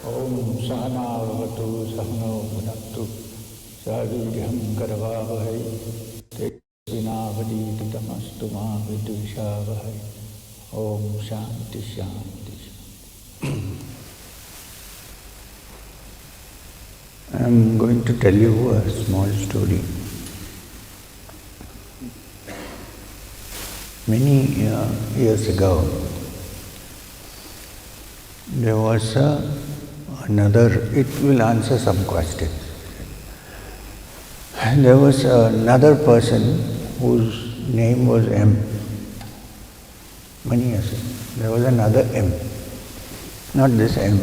Om Sahanavavatu Sahano Bhunaktu Sahaviryam Karavavahai Tevinavaditi Tamastu Ma Vidvishavahai. Om Shanti Shanti. I'm going to tell you a small story. Many years ago, there was it will answer some questions. And there was another person whose name was M. Many years ago, there was another M. Not this M,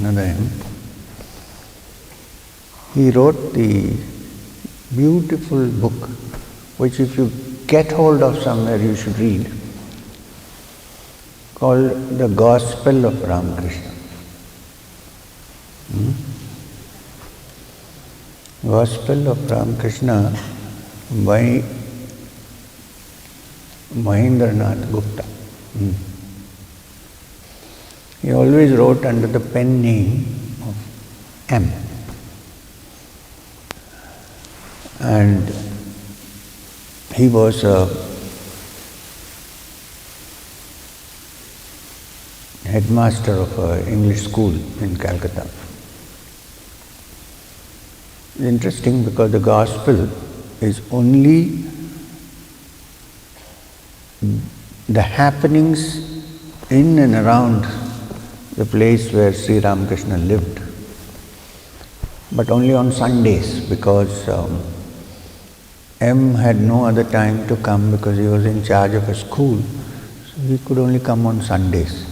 another M. He wrote the beautiful book, which if you get hold of somewhere you should read, called The Gospel of Ramakrishna. Gospel of Ramakrishna by Mahendranath Gupta. He always wrote under the pen name of M. And he was a headmaster of an English school in Calcutta. It's interesting because the gospel is only the happenings in and around the place where Sri Ramakrishna lived, but only on Sundays, because M had no other time to come because he was in charge of a school, so he could only come on Sundays.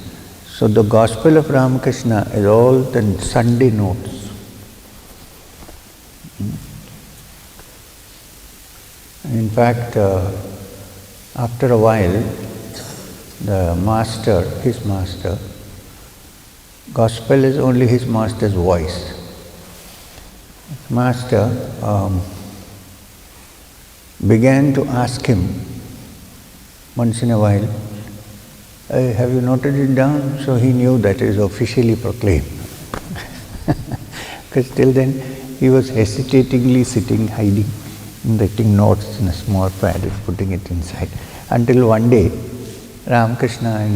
So the Gospel of Ramakrishna is all the Sunday notes. In fact, after a while, the master, his master, Gospel is only his master's voice. Master began to ask him once in a while, have you noted it down? So he knew that it is officially proclaimed. Because till then he was hesitatingly sitting, hiding, writing notes in a small pad and putting it inside. Until one day, Ramakrishna,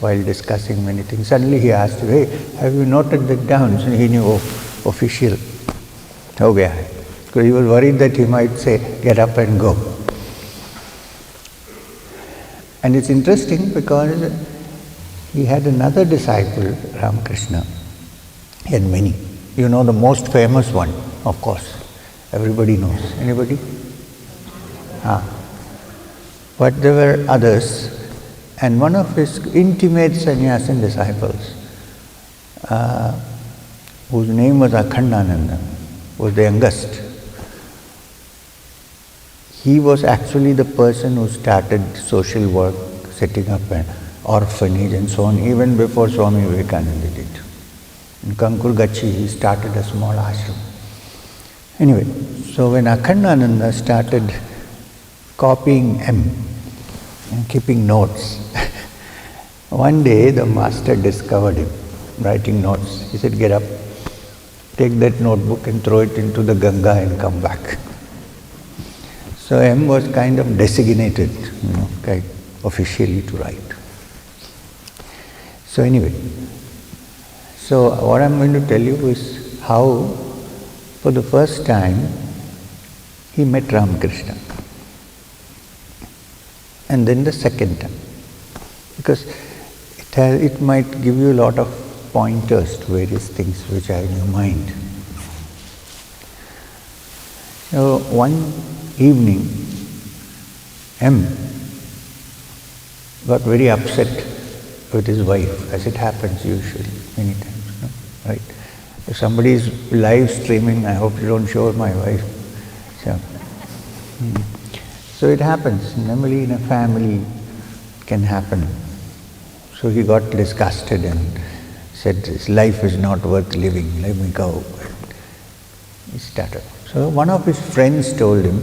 while discussing many things, suddenly he asked, hey, have you noted that down? So he knew, official. Ho gaya hai. Because he was worried that he might say, get up and go. And it's interesting because he had another disciple, Ramakrishna. He had many. You know the most famous one, of course. Everybody knows. Anybody? But there were others. And one of his intimate sannyasin disciples, whose name was Akhandananda, was the youngest. He was actually the person who started social work, setting up an orphanage and so on, even before Swami Vivekananda did. In Kankurgachi, he started a small ashram. Anyway, so when Akhandananda started copying M and keeping notes, one day the master discovered him writing notes. He said, get up, take that notebook and throw it into the Ganga and come back. So M was kind of designated, kind of officially to write. So anyway, so what I'm going to tell you is how, for the first time, he met Ramakrishna. And then the second time. Because it might give you a lot of pointers to various things which are in your mind. So one evening, M got very upset with his wife, as it happens usually, many times, no? Right? If somebody is live streaming, I hope you don't show my wife. So it happens, normally in a family it can happen. So he got disgusted and said, this life is not worth living, let me go. And he started. So one of his friends told him,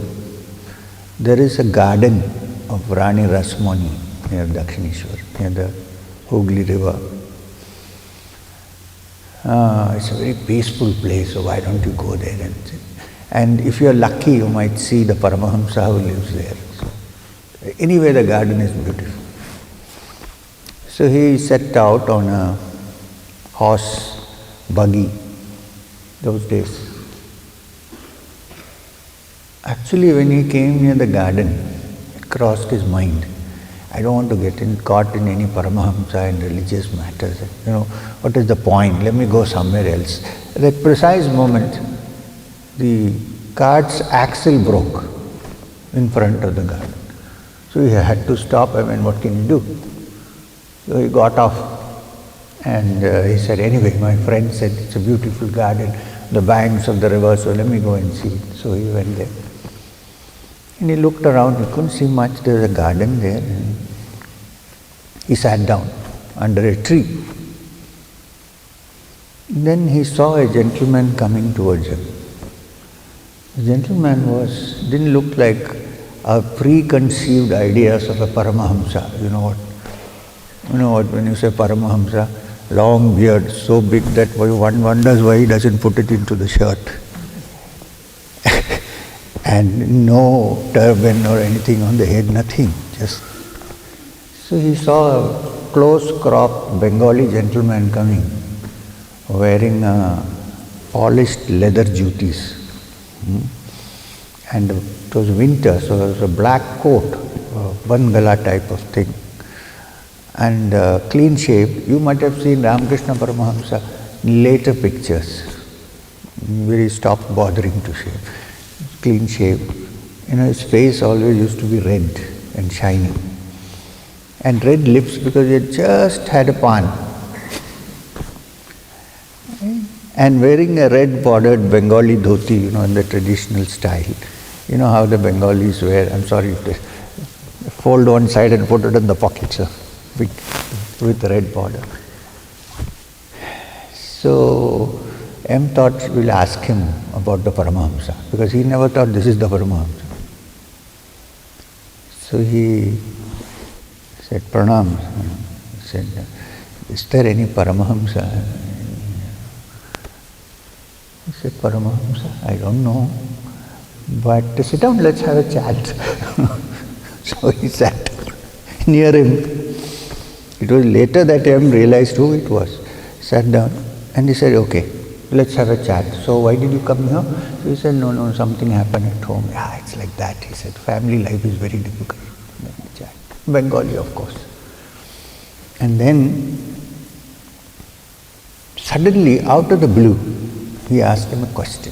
there is a garden of Rani Rasmani near Dakshineshwar, near the Hooghly river. It's a very peaceful place, so why don't you go there? And if you're lucky, you might see the Paramahamsa who lives there. So, anyway, the garden is beautiful. So he set out on a horse buggy those days. Actually, when he came near the garden, it crossed his mind, I don't want to get caught in any Paramahamsa and religious matters. What is the point? Let me go somewhere else. At that precise moment, the cart's axle broke in front of the garden. So he had to stop. What can he do? So he got off and he said, anyway, my friend said it's a beautiful garden, the banks of the river, so let me go and see it. So he went there. And he looked around, he couldn't see much, there was a garden there. And he sat down under a tree. Then he saw a gentleman coming towards him. The gentleman didn't look like our preconceived ideas of a Paramahamsa. You know what, when you say Paramahamsa, long beard, so big that one wonders why he doesn't put it into the shirt. And no turban or anything on the head, nothing. So he saw a close-cropped Bengali gentleman coming, wearing polished leather jutis. And it was winter, so it was a black coat, Bangala type of thing. And clean shaved. You might have seen Ramakrishna Paramahamsa in later pictures, where he stopped bothering to shave. Clean shaved. His face always used to be red and shiny. And red lips because he had just had a pan. And wearing a red bordered Bengali dhoti, in the traditional style. You know how the Bengalis wear, I'm sorry, if they fold one side and put it in the pocket, with the red border. So M thought we'll ask him about the Paramahamsa, because he never thought this is the Paramahamsa. So he said, Pranam. He said, is there any Paramahamsa? He said, Paramahamsa, I don't know. But sit down, let's have a chat. So he sat near him. It was later that M realized who it was. Sat down and he said, okay, let's have a chat. So why did you come here? So he said, no, something happened at home. Yeah, it's like that. He said, family life is very difficult. Chat. Bengali, of course. And then, suddenly, out of the blue, he asked him a question.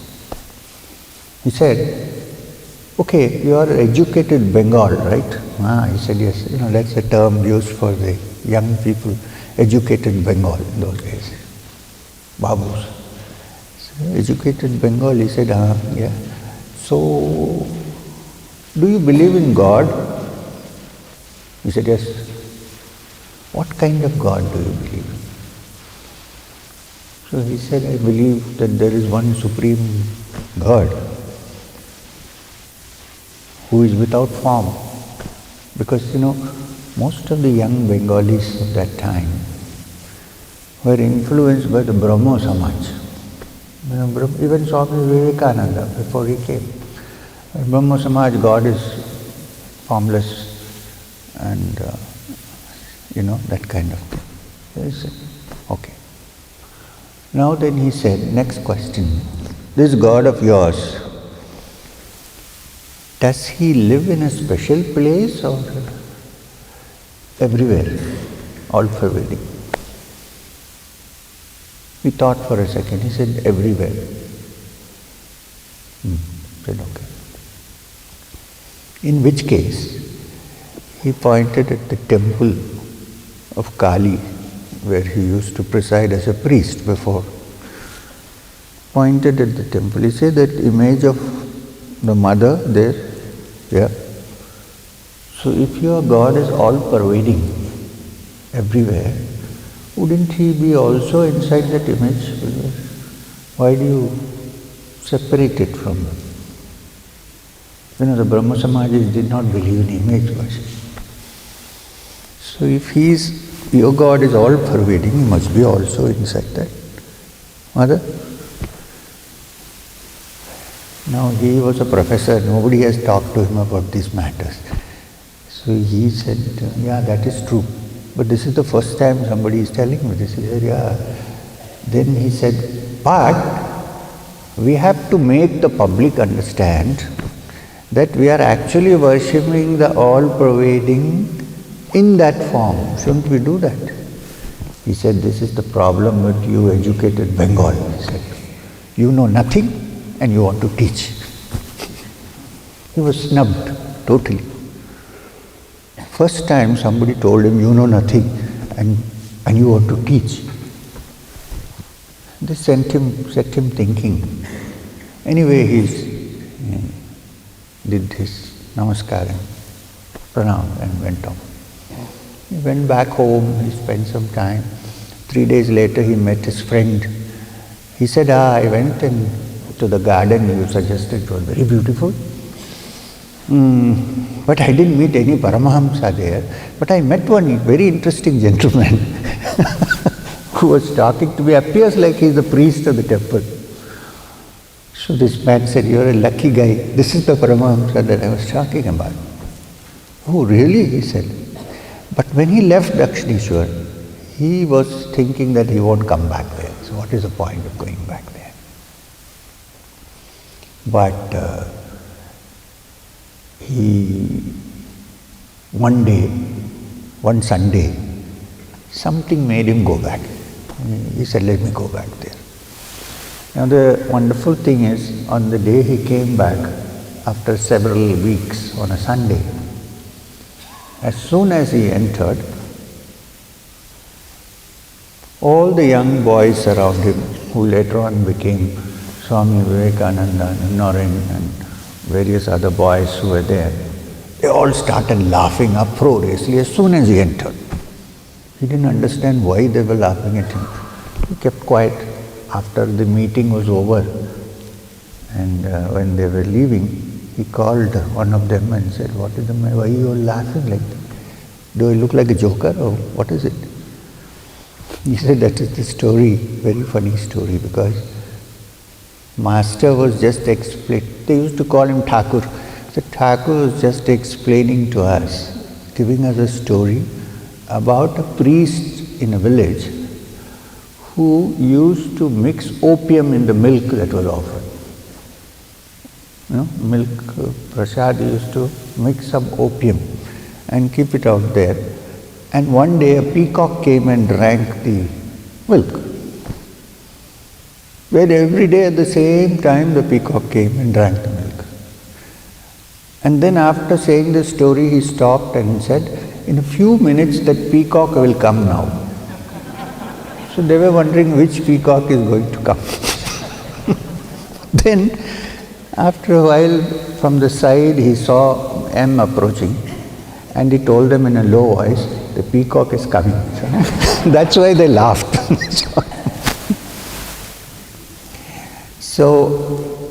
He said, okay, you are educated Bengal, right? He said, yes, that's a term used for the young people, educated Bengal in those days, Babus. So, educated Bengal, he said, yeah. So, do you believe in God? He said, yes. What kind of God do you believe in? So he said, I believe that there is one supreme God who is without form. Because, most of the young Bengalis of that time were influenced by the Brahmo Samaj. Even Swami Vivekananda, before he came. Brahmo Samaj, God is formless and, that kind of thing. So he said, okay. Now then he said, next question, this God of yours, does he live in a special place or everywhere, all pervading? He thought for a second, he said, everywhere. Said, okay. In which case, he pointed at the temple of Kali, where he used to preside as a priest before. Pointed at the temple. He said that image of the mother there, yeah. So if your God is all pervading, everywhere, wouldn't he be also inside that image? Why do you separate it from him? The Brahma Samajis did not believe in image worship. So if your God is all pervading, he must be also inside that Mother? Now he was a professor, nobody has talked to him about these matters. So he said, yeah, that is true. But this is the first time somebody is telling me this. He said, yeah. Then he said, but we have to make the public understand that we are actually worshipping the all-pervading in that form. Shouldn't we do that? He said, this is the problem with you educated Bengal. He said, you know nothing and you want to teach. He was snubbed totally. First time somebody told him, you know nothing and you want to teach. This set him thinking. Anyway, he did his namaskar and pranam and went on. He went back home, he spent some time. 3 days later he met his friend. He said, I went to the garden you suggested, it was very beautiful. But I didn't meet any Paramahamsa there. But I met one very interesting gentleman who was talking to me. Appears like he's the priest of the temple. So this man said, you're a lucky guy. This is the Paramahamsa that I was talking about. Oh, really? He said. But when he left Dakshineshwar, he was thinking that he won't come back there. So what is the point of going back there? But one Sunday, something made him go back. He said, let me go back there. Now the wonderful thing is, on the day he came back, after several weeks on a Sunday, as soon as he entered, all the young boys around him, who later on became Swami Vivekananda, Norin and various other boys who were there, they all started laughing uproariously as soon as he entered. He didn't understand why they were laughing at him. He kept quiet. After the meeting was over and when they were leaving, he called one of them and said, what is the matter? Why are you all laughing like that? Do I look like a joker or what is it? He said, that is the story, very funny story, because Master was just explaining, they used to call him Thakur. The Thakur was just explaining to us, giving us a story about a priest in a village who used to mix opium in the milk that was offered. You know, milk, prasad used to mix some opium and keep it out there. And one day a peacock came and drank the milk. Where every day at the same time the peacock came and drank the milk. And then after saying the story, he stopped and said, in a few minutes that peacock will come now. So they were wondering which peacock is going to come. Then, after a while, from the side he saw M approaching and he told them in a low voice, the peacock is coming. So that's why they laughed. So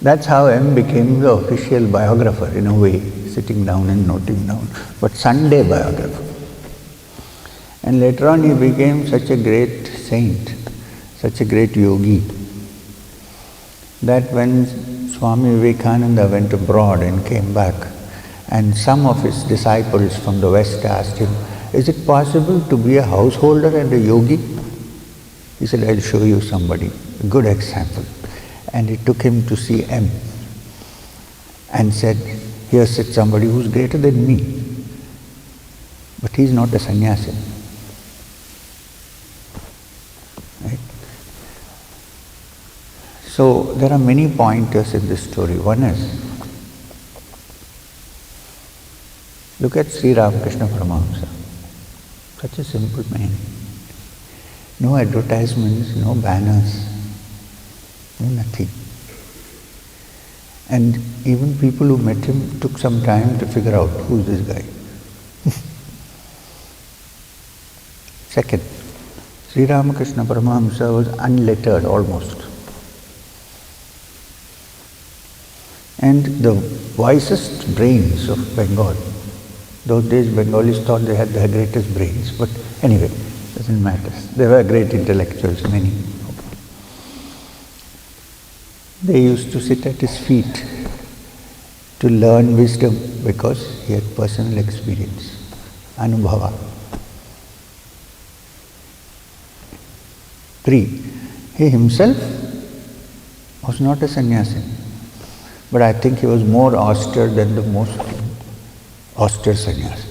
that's how M became the official biographer in a way, sitting down and noting down, but Sunday biographer. And later on he became such a great saint, such a great yogi, that when Swami Vivekananda went abroad and came back, and some of his disciples from the West asked him, is it possible to be a householder and a yogi? He said, I'll show you somebody, a good example. And he took him to see M and said, here sits somebody who's greater than me, but he's not a sannyasi. Right? So there are many pointers in this story. One is, look at Sri Ramakrishna Paramahamsa, such a simple man. No advertisements, no banners, no nothing. And even people who met him took some time to figure out who's this guy. Second, Sri Ramakrishna Paramahamsa was unlettered almost. And the wisest brains of Bengal, those days Bengalis thought they had the greatest brains, but anyway, doesn't matter. They were great intellectuals, many. They used to sit at his feet to learn wisdom because he had personal experience, anubhava. 3. He himself was not a sannyasi, but I think he was more austere than the most austere sannyasi.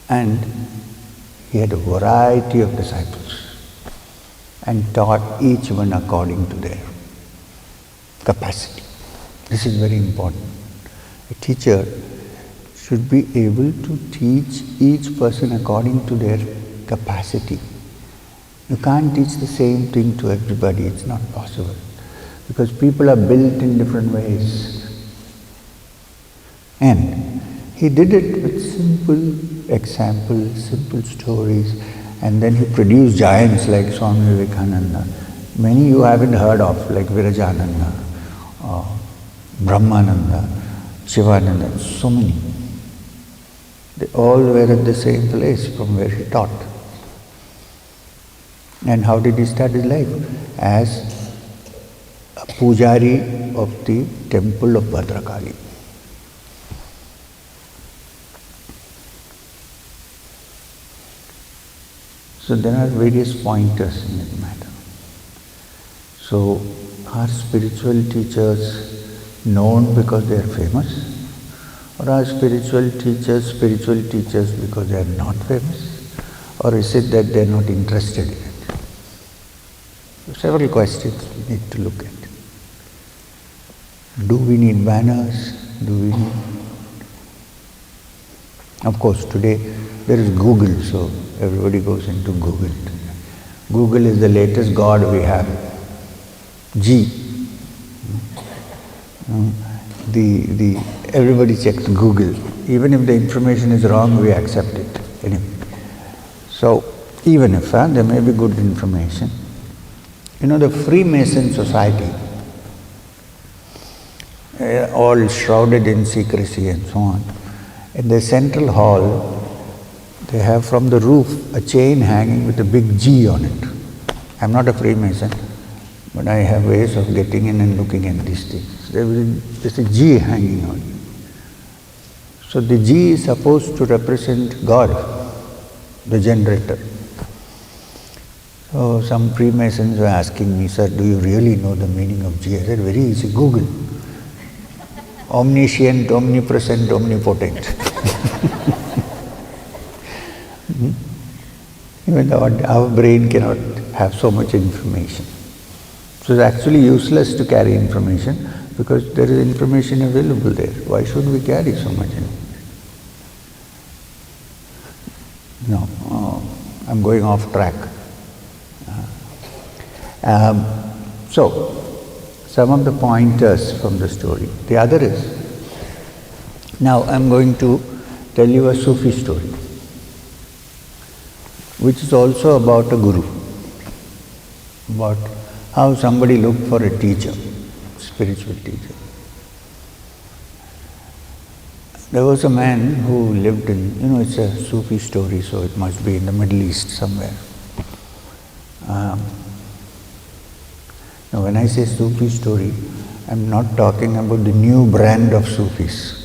And he had a variety of disciples and taught each one according to their capacity. This is very important. A teacher should be able to teach each person according to their capacity. You can't teach the same thing to everybody, it's not possible. Because people are built in different ways. And he did it with simple examples, simple stories, and then he produced giants like Swami Vivekananda. Many you haven't heard of, like Virajananda, Brahmananda, Shivananda, so many. They all were at the same place from where he taught. And how did he start his life? As a pujari of the temple of Bhadrakali. So there are various pointers in that matter. So are spiritual teachers known because they are famous? Or are spiritual teachers because they are not famous? Or is it that they are not interested in it? So several questions we need to look at. Do we need banners? Of course, today there is Google, so everybody goes into Google. Google is the latest god we have. G. Everybody checks Google. Even if the information is wrong, we accept it. Anyway. So, even if there may be good information. The Freemason society, all shrouded in secrecy and so on. In the central hall, they have from the roof a chain hanging with a big G on it. I'm not a Freemason, but I have ways of getting in and looking at these things. There's a G hanging on it. So the G is supposed to represent God, the generator. So some Freemasons were asking me, "Sir, do you really know the meaning of G?" I said, "Very easy, Google. Omniscient, omnipresent, omnipotent." Even our brain cannot have so much information. So it's actually useless to carry information because there is information available there. Why should we carry so much information? No, I'm going off track. So, some of the pointers from the story. The other is, now I'm going to tell you a Sufi story, which is also about a guru, about how somebody looked for a teacher, spiritual teacher. There was a man who lived in, it's a Sufi story, so it must be in the Middle East somewhere. Now when I say Sufi story, I'm not talking about the new brand of Sufis.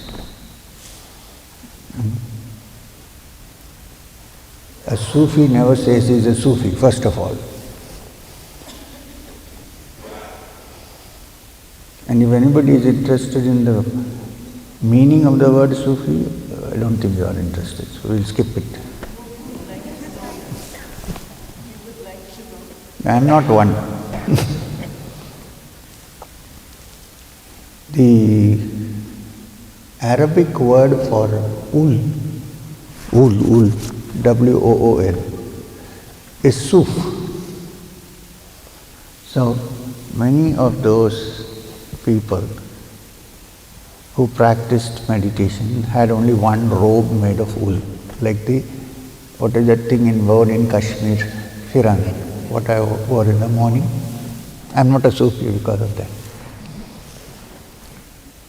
A Sufi never says he's a Sufi, first of all. And if anybody is interested in the meaning of the word Sufi, I don't think you are interested, so we'll skip it. I'm not one. The Arabic word for wool, W-O-O-L, is Suf. So many of those people who practiced meditation had only one robe made of wool, like what is that thing worn in Kashmir, Firan, what I wore in the morning. I'm not a Sufi because of that.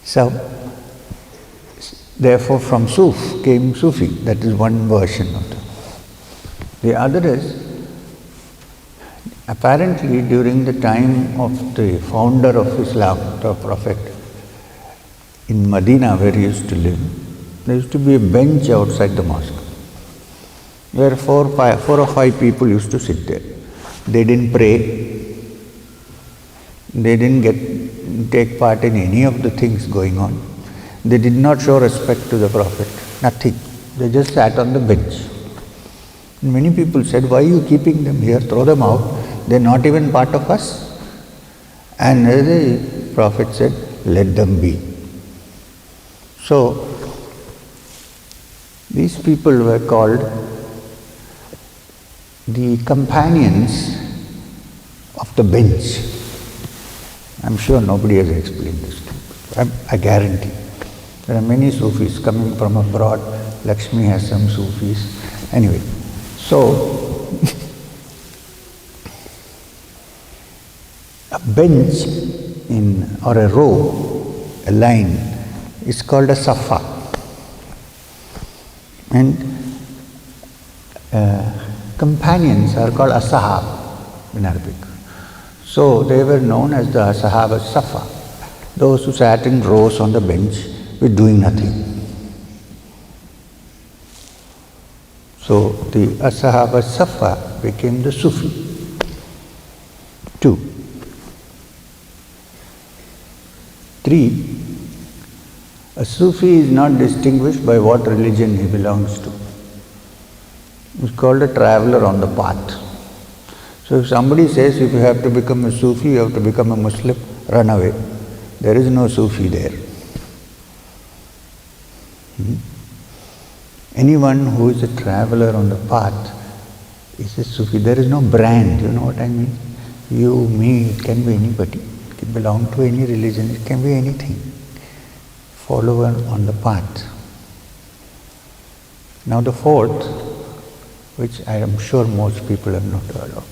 So, therefore from Suf came Sufi, that is one version of it. The other is Apparently, during the time of the founder of Islam, the Prophet, in Medina where he used to live, there used to be a bench outside the mosque where four or five people used to sit there. They didn't pray, they didn't take part in any of the things going on. They did not show respect to the Prophet, nothing. They just sat on the bench. And many people said, why are you keeping them here? Throw them out. They're not even part of us. And the Prophet said, let them be. So, these people were called the companions of the bench. I'm sure nobody has explained this to you. I guarantee. There are many Sufis coming from abroad. Lakshmi has some Sufis. Anyway, so a bench or a row, a line, is called a safa. And companions are called ashab in Arabic. So they were known as the ashab as-safa, those who sat in rows on the bench with doing nothing. So the ashab as-safa became the Sufi. 2. 3. A Sufi is not distinguished by what religion he belongs to. He's called a traveler on the path. So if somebody says if you have to become a Sufi, you have to become a Muslim, run away. There is no Sufi there. Anyone who is a traveler on the path is a Sufi. There is no brand, you know what I mean? You, me, it can be anybody. It can belong to any religion, it can be anything. Follower on the path. Now the 4th, which I am sure most people have not heard of,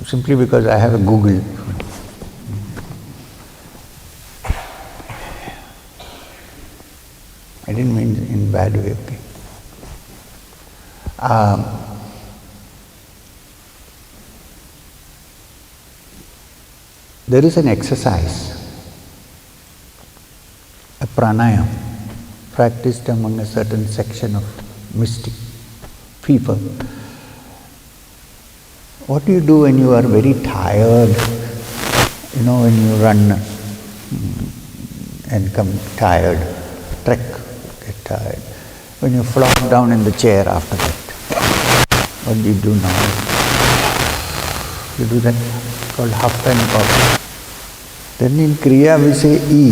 simply because I have a Google. I didn't mean in bad way, okay. There is an exercise, a pranayama, practiced among a certain section of mystic people. What do you do when you are very tired? You know, when you run and come tired, trek, get tired. When you flop down in the chair after that, what do you do now? You do that called huff and puff. Then in Kriya we say E.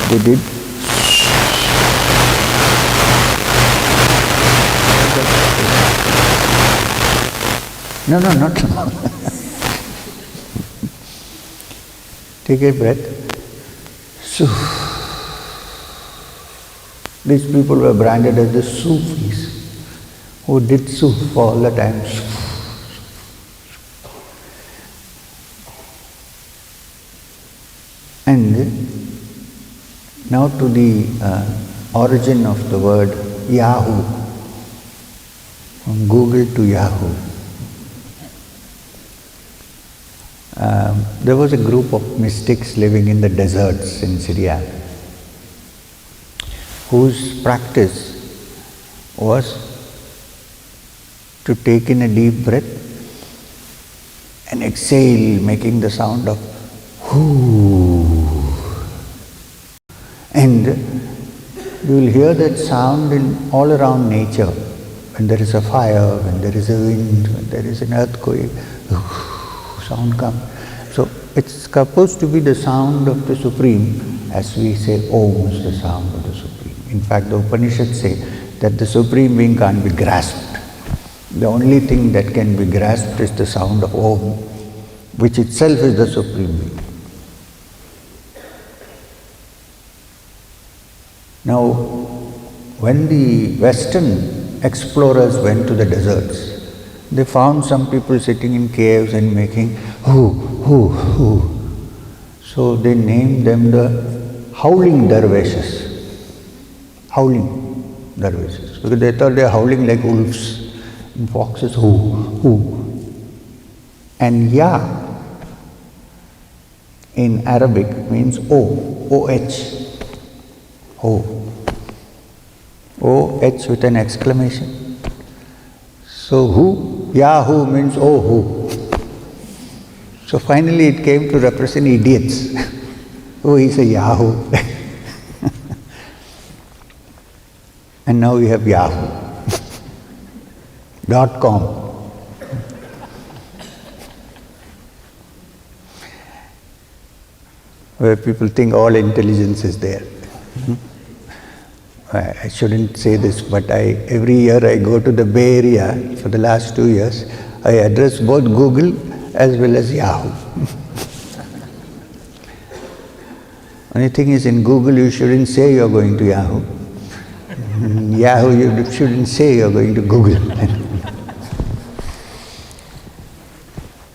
They did. No, not now. Take a breath. So, these people were branded as the Sufis, who did Suf for all the time. And now to the origin of the word Yahoo, from Google to Yahoo. There was a group of mystics living in the deserts in Syria, whose practice was to take in a deep breath and exhale, making the sound of whoo. And you will hear that sound in all around nature. When there is a fire, when there is a wind, when there is an earthquake, sound comes. So it's supposed to be the sound of the Supreme, as we say Om is the sound of the Supreme. In fact, the Upanishads say that the Supreme Being can't be grasped. The only thing that can be grasped is the sound of Om, which itself is the Supreme Being. Now, when the Western explorers went to the deserts, they found some people sitting in caves and making hoo. So they named them the howling dervishes. Howling dervishes. Because they thought they are howling like wolves. Fox is who. And Ya in Arabic means O-H. O-H with an exclamation. So who? Yahoo means oh who. So finally it came to represent idiots. Oh, he's a Yahoo. And now we have Yahoo.com. Where people think all intelligence is there. I shouldn't say this, but every year I go to the Bay Area. For the last 2 years, I address both Google as well as Yahoo. Only thing is, in Google you shouldn't say you're going to Yahoo. In Yahoo you shouldn't say you're going to Google.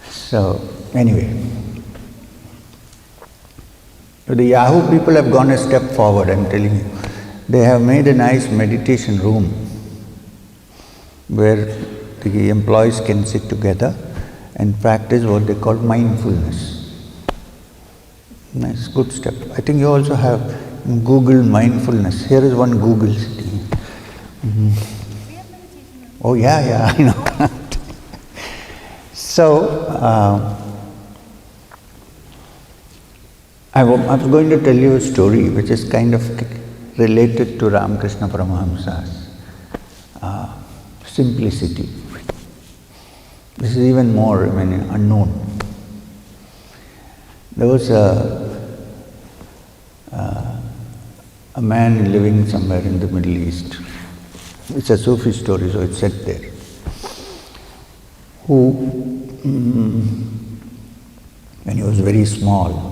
So, anyway. The Yahoo people have gone a step forward, I'm telling you. They have made a nice meditation room where the employees can sit together and practice what they call mindfulness. Nice, good step. I think you also have Google mindfulness. Here is one Google sitting here. Oh yeah, I know. So, I was going to tell you a story which is kind of related to Ramakrishna Paramahamsa's simplicity. This is even more, unknown. There was a man living somewhere in the Middle East. It's a Sufi story, so it's set there. Who, when he was very small,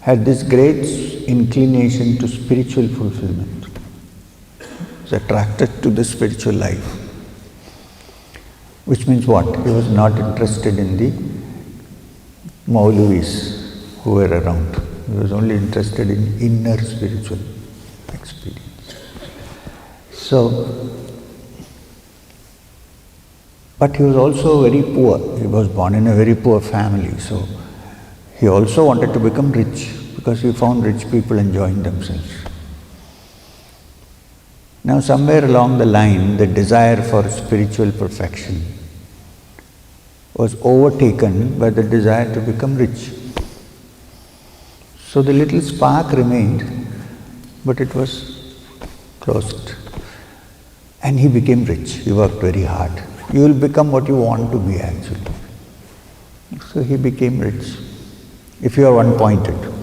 had this great inclination to spiritual fulfillment. He was attracted to the spiritual life. Which means what? He was not interested in the Maulavis who were around. He was only interested in inner spiritual experience. So, but he was also very poor. He was born in a very poor family. So, he also wanted to become rich because he found rich people enjoying themselves. Now, somewhere along the line, the desire for spiritual perfection was overtaken by the desire to become rich. So the little spark remained, but it was closed. And he became rich. He worked very hard. You will become what you want to be, actually. So he became rich, if you are one-pointed.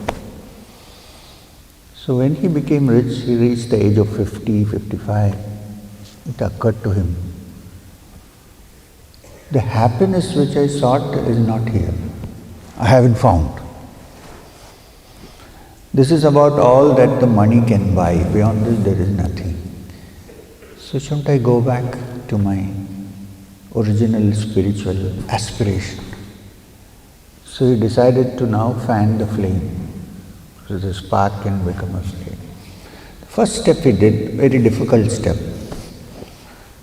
So when he became rich, he reached the age of 50, 55. It occurred to him, the happiness which I sought is not here. I haven't found. This is about all that the money can buy. Beyond this, there is nothing. So shouldn't I go back to my original spiritual aspiration? So he decided to now fan the flame, so the spark can become a flame. The first step he did, very difficult step,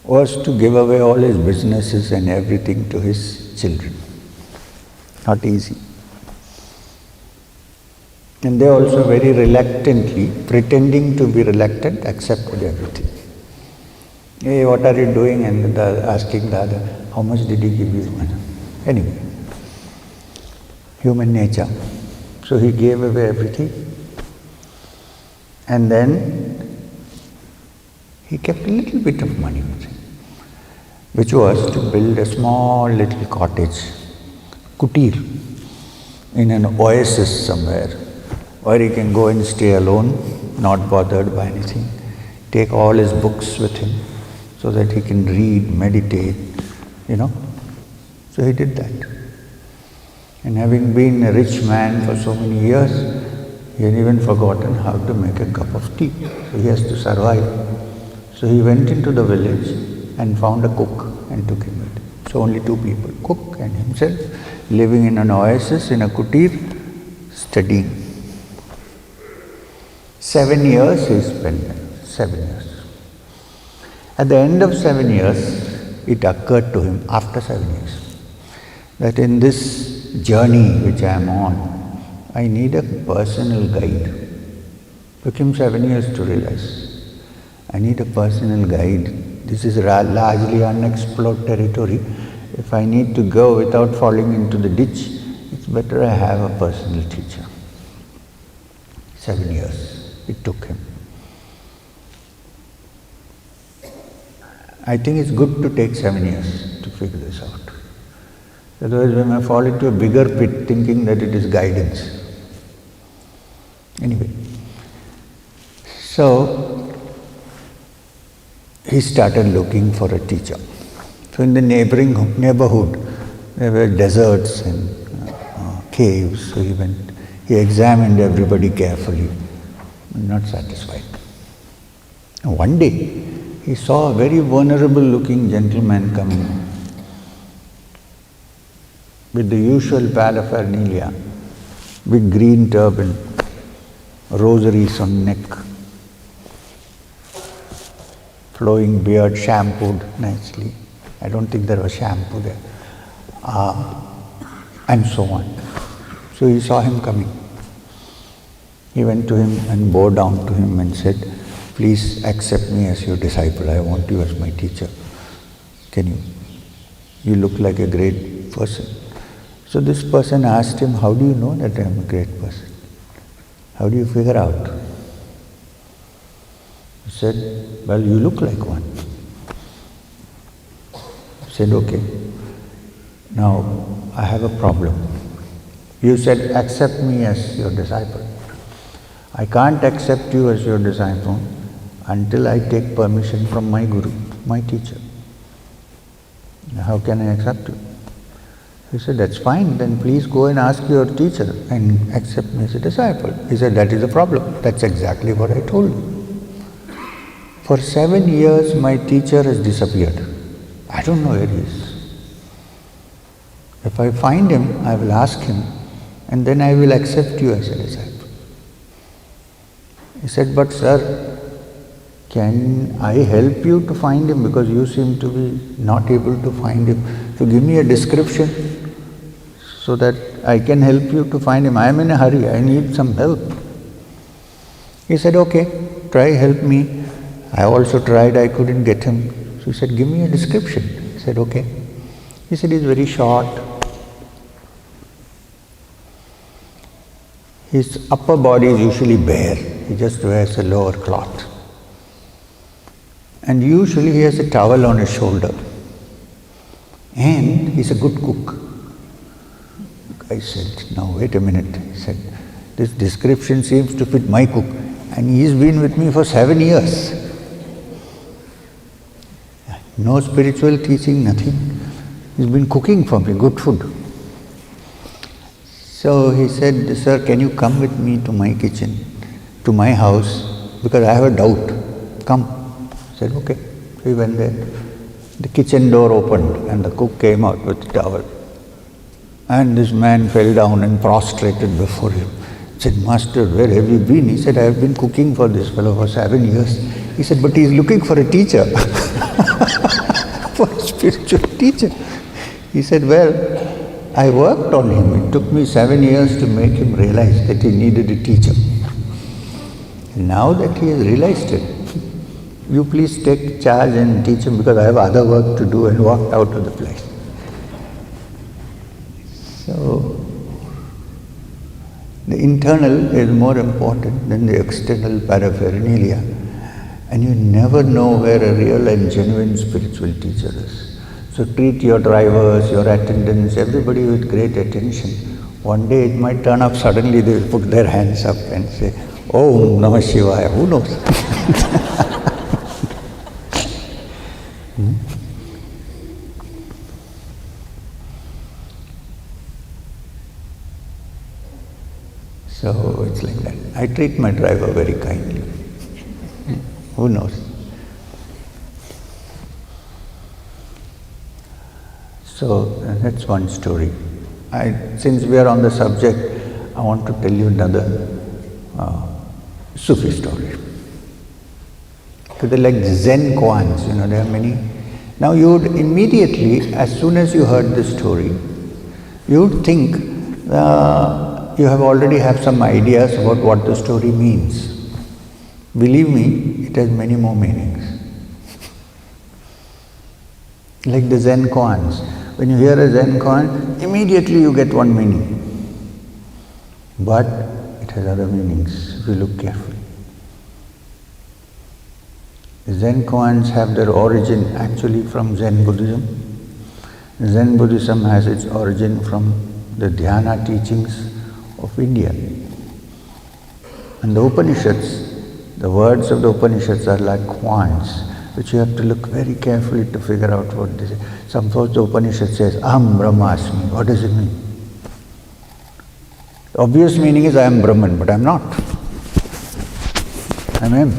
was to give away all his businesses and everything to his children. Not easy. And they also very reluctantly, pretending to be reluctant, accepted everything. Hey, what are you doing? And asking the other, how much did he give you? Anyway, human nature. So he gave away everything. And then he kept a little bit of money with him, which was to build a small little cottage, kutir, in an oasis somewhere, where he can go and stay alone, not bothered by anything, take all his books with him, so that he can read, meditate, So he did that. And having been a rich man for so many years, he had even forgotten how to make a cup of tea. So he has to survive. So he went into the village and found a cook and took him with him. So only 2 people, cook and himself, living in an oasis, in a kutir, studying. 7 years he spent there, 7 years. At the end of 7 years, it occurred to him after 7 years that in this journey which I am on, I need a personal guide. Took him 7 years to realize. I need a personal guide. This is largely unexplored territory. If I need to go without falling into the ditch, it's better I have a personal teacher. 7 years it took him. I think it's good to take 7 years to figure this out. Otherwise we may fall into a bigger pit thinking that it is guidance. Anyway, so he started looking for a teacher. So in the neighboring neighborhood, there were deserts and caves. So he examined everybody carefully, not satisfied. And one day, he saw a very vulnerable looking gentleman coming with the usual paraphernalia, big green turban, rosaries on neck, flowing beard, shampooed nicely. I don't think there was shampoo there, and so on. So he saw him coming. He went to him and bowed down to him and said, "Please accept me as your disciple. I want you as my teacher. You look like a great person." So this person asked him, "How do you know that I am a great person? How do you figure out?" He said, "Well, you look like one." He said, "Okay, now I have a problem. You said, accept me as your disciple. I can't accept you as your disciple until I take permission from my guru, my teacher. How can I accept you?" He said, "That's fine, then please go and ask your teacher and accept me as a disciple." He said, "That is the problem. That's exactly what I told you. For 7 years my teacher has disappeared. I don't know where he is. If I find him, I will ask him, and then I will accept you as a disciple." He said, "But sir, can I help you to find him, because you seem to be not able to find him? So give me a description so that I can help you to find him. I am in a hurry, I need some help." He said, "Okay, try help me." I also tried, I couldn't get him. So he said, "Give me a description." He said, "Okay." He said, "He's very short. His upper body is usually bare. He just wears a lower cloth. And usually he has a towel on his shoulder. And he's a good cook." I said, "Now wait a minute." He said, "This description seems to fit my cook. And he's been with me for 7 years. No spiritual teaching, nothing. He's been cooking for me, good food." So he said, "Sir, can you come with me to my kitchen, to my house, because I have a doubt. Come." I said, "Okay." So he went there. The kitchen door opened and the cook came out with the towel. And this man fell down and prostrated before him. He said, "Master, where have you been?" He said, "I have been cooking for this fellow for 7 years. He said, "But he's looking for a teacher." For a spiritual teacher. He said, "Well, I worked on him. It took me 7 years to make him realize that he needed a teacher. Now that he has realized it, you please take charge and teach him, because I have other work to do," and walked out of the place. So, the internal is more important than the external paraphernalia. And you never know where a real and genuine spiritual teacher is. So treat your drivers, your attendants, everybody with great attention. One day it might turn up, suddenly they will put their hands up and say, "Om Namah Shivaya," who knows? So it's like that. I treat my driver very kindly. Who knows? So that's one story. Since we are on the subject, I want to tell you another Sufi story. So they're like Zen koans, there are many Now you would immediately, as soon as you heard this story, you would think you already have some ideas about what the story means. Believe me, it has many more meanings. Like the Zen koans. When you hear a Zen koan, immediately you get one meaning. But it has other meanings if you look carefully. The Zen koans have their origin actually from Zen Buddhism. Zen Buddhism has its origin from the dhyana teachings of India. And the Upanishads, the words of the Upanishads are like koans, which you have to look very carefully to figure out what they say. Suppose the Upanishad says, Aham Brahmasmi. What does it mean? The obvious meaning is I am Brahman, but I am not. I am him.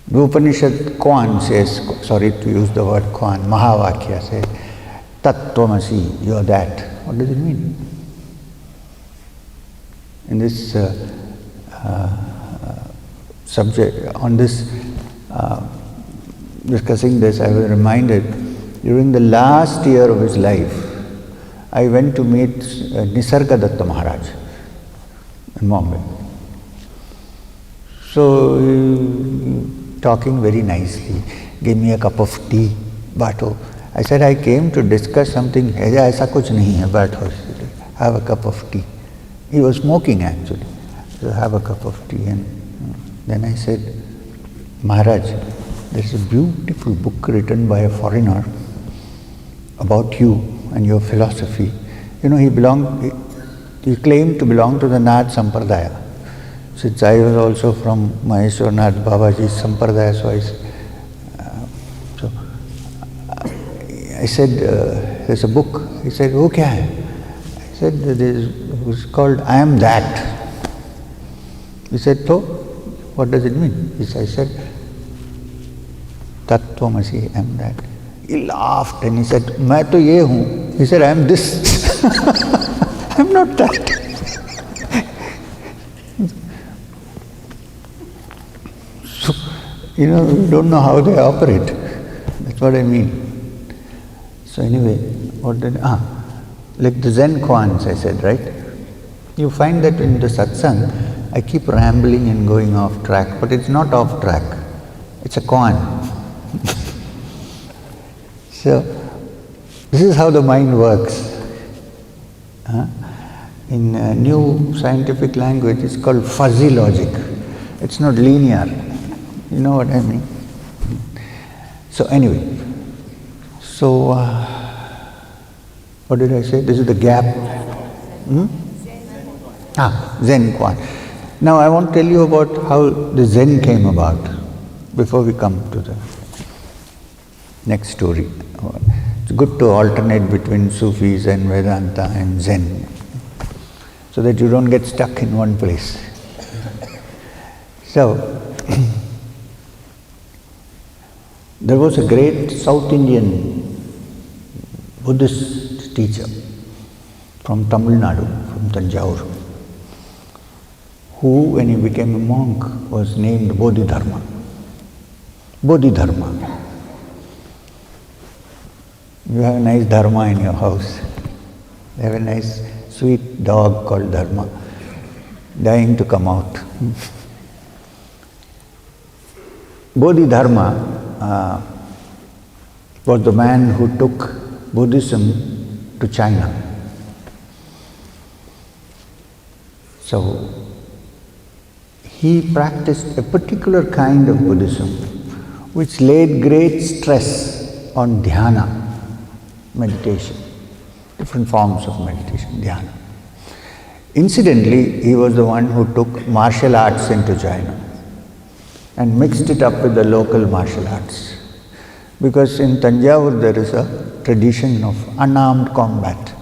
The Upanishad koan says, sorry to use the word koan, Mahavakya says, Tattvamasi, you are that. What does it mean? In this subject, on this, discussing this, I was reminded, during the last year of his life, I went to meet Nisargadatta Maharaj in Bombay. So, talking very nicely, gave me a cup of tea, bato. I said, I came to discuss something, aisa kuch nahi hai, bato, have a cup of tea. He was smoking actually, so have a cup of tea. And then I said, Maharaj, there is a beautiful book written by a foreigner about you and your philosophy. You know, he claimed to belong to the Nath Sampradaya. Since I was also from Maheshwarnath Babaji's Sampradaya, so I said, there's a book. He said, oh, kya hai? I said, it's called I Am That. He said, so, what does it mean? I said, Tattvamasi, I am that. He laughed and he said, Main to ye hu. He said, I am this. I am not that. So, you don't know how they operate. That's what I mean. So anyway, like the Zen koans I said, right? You find that in the Satsang, I keep rambling and going off track, but it's not off track. It's a koan. So, this is how the mind works. In new scientific language, it's called fuzzy logic. It's not linear. You know what I mean? So anyway, what did I say? This is the gap. Zen koan. Now I want to tell you about how the Zen came about before we come to the next story. It's good to alternate between Sufis and Vedanta and Zen so that you don't get stuck in one place. So, there was a great South Indian Buddhist teacher from Tamil Nadu, from Tanjore, who, when he became a monk, was named Bodhidharma. Bodhidharma. You have a nice dharma in your house. You have a nice sweet dog called Dharma, dying to come out. Bodhidharma was the man who took Buddhism to China. So, he practiced a particular kind of Buddhism which laid great stress on dhyana, meditation, different forms of meditation, dhyana. Incidentally, he was the one who took martial arts into China and mixed it up with the local martial arts. Because in Tanjore there is a tradition of unarmed combat,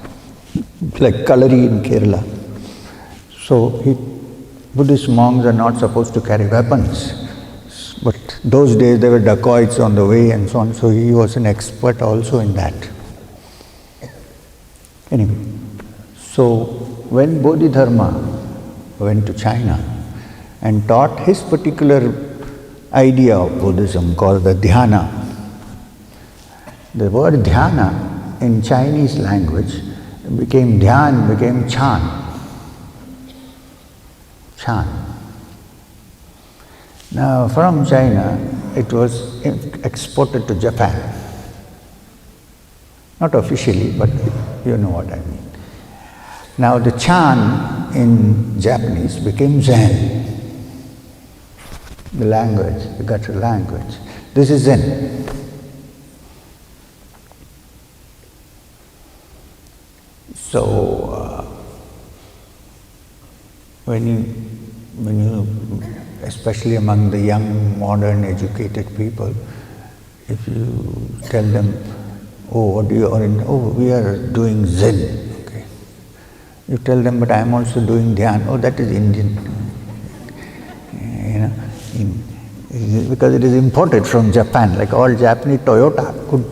like Kalari in Kerala. So Buddhist monks are not supposed to carry weapons, but those days there were dacoits on the way and so on, so he was an expert also in that. Anyway, so when Bodhidharma went to China and taught his particular idea of Buddhism called the dhyana. The word dhyana in Chinese language became dhyan, became chan. Chan. Now from China it was exported to Japan. Not officially, but you know what I mean. Now the chan in Japanese became Zen. The language, the gutter language. This is Zen. So when you, especially among the young, modern, educated people, if you tell them, oh, what do you are in? Oh, we are doing Zen. Okay. You tell them, but I am also doing Dhyan. Oh, that is Indian. Because it is imported from Japan, like all Japanese Toyota could